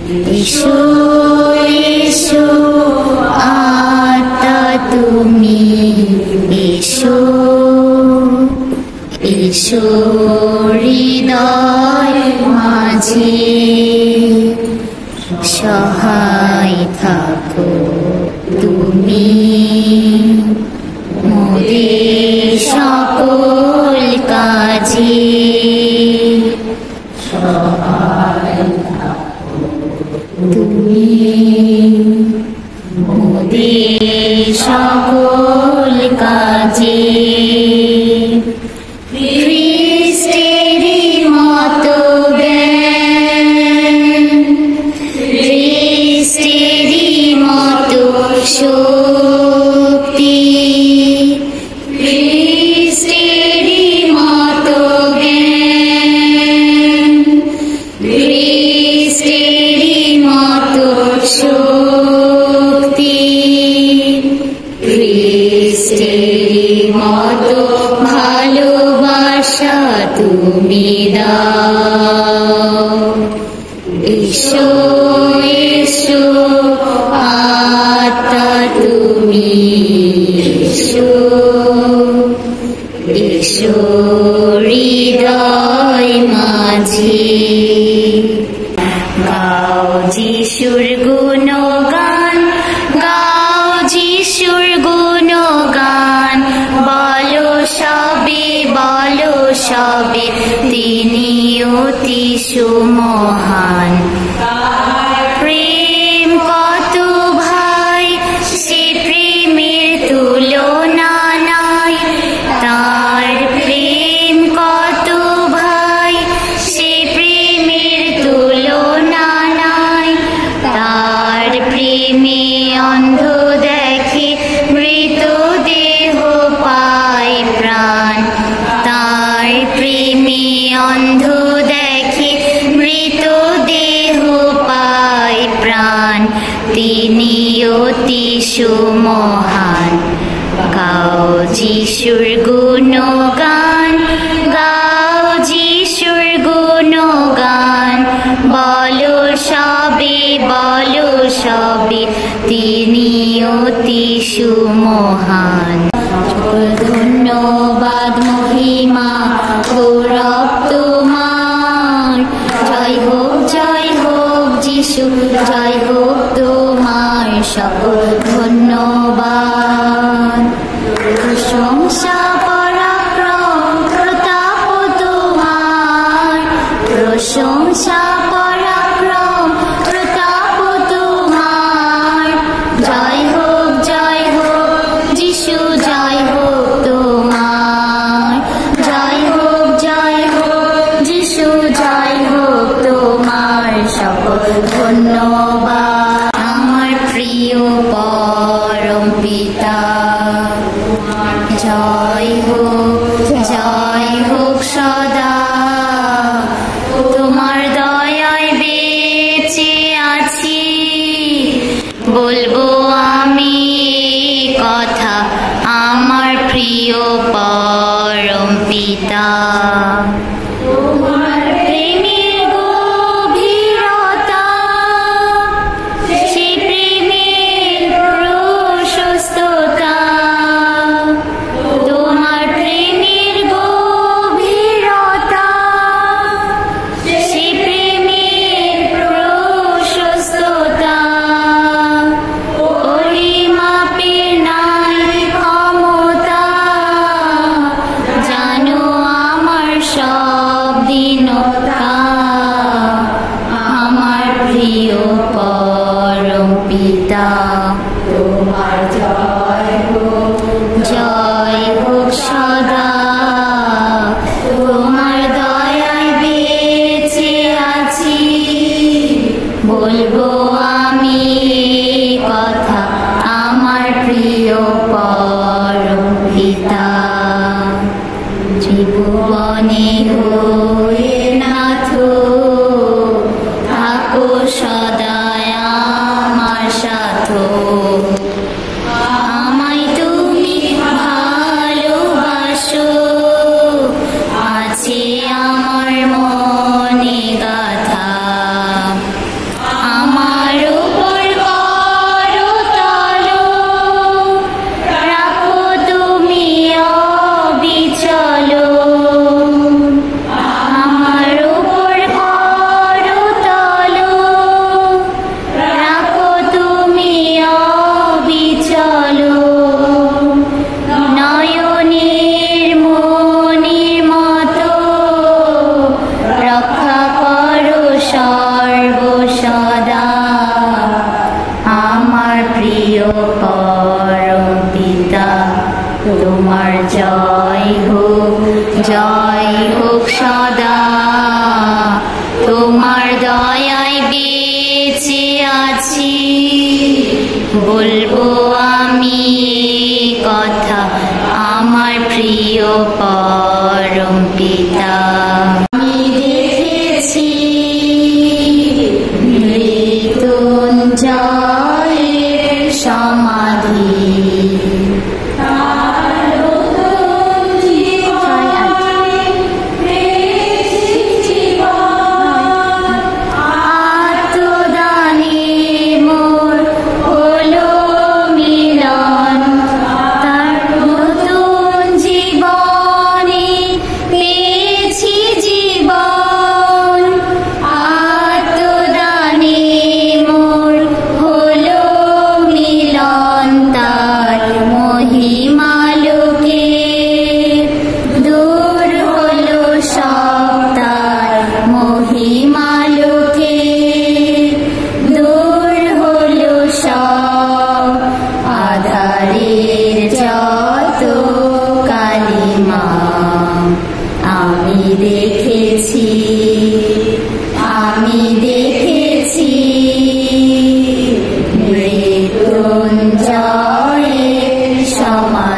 এসো এসো আত্মা তুমি এসো এসো হৃদয় মাঝে সহায় থাকো তুমি মোদের সকল কাজে সহায় থাকো তুমি মোদের সকল কাজে খ্রিস্টেরই মতো জ্ঞান খ্রিস্টেরই মতো শক্তি খ্রিস্টেরই মতো জ্ঞান খ্রিস্টেরই মতো শক্তি খ্রিস্টেরই মতো ভালোবাসা তুমি দাও এসো এসো আত্মা তুমি এসো এসো হৃদয় মাঝে গাও যিশুর গুণগান গাও যিশুর গুণগান বলো সবে তিনি অতি সুমহান প্রেম কত ভাই সে প্রেমের তুলনা নাই তার প্রেম কত ভাই সে প্রেমের তুলনা নাই তার প্রেমে অন্ধ দেখে মৃত দেহ পায় প্রাণ তার প্রেমে অন্ধ দেখে মৃত দেহ পায় প্রাণ তিনি অতি সুমহান গাও যিশুর গুণগান গাও যিশুর গুণগান বলো সবে তিনি অতি সুমহান ধন্যবাদ মহিমা গৌরব তোমার জয় হোক যিশু জয় হোক তোমার সকল ধন্যবাদ প্রশংসা পরাক্রম প্রতাপ তোমার প্রশংসা পরাক্রম প্রতাপ তোমার জয় হোক যিশু জয় হোক তোমার জয় হোক যিশু জয় হোক তোমার সকল ধন্যবাদ আমার প্রিয় পরম পিতা জয় হোক সদা তোমার দয়ায় বেঁচে আছি বলবো আমি কথা আমার প্রিয় পরম পিতা তোমার প্রেমের গভীরতা সে প্রেমের প্রশস্ততা তোমার প্রেমের গভীরতা সে প্রেমের প্রশস্ততা পরিমাপের নাই ক্ষমতা জানো আমার সব দীনতা আমার প্রিয় পরম পিতা তোমার জয় হোক সদা তোমার দয়ায় বেঁচে আছি বলবো আমি কথা আমার প্রিয় পরম পিতা ত্রিভুবনে হয়ে নাথ থাকো সদা আমার সাথে আমায় তুমি ভালোবাসো আছে আমার মনে গাথা বলবো আমি কথা আমার প্রিয় পরম পিতা। আমি দেখেছি মৃত্যুঞ্জয়ের সমাধি, আমি দেখেছি মৃত্যুঞ্জয়ের সমাধি।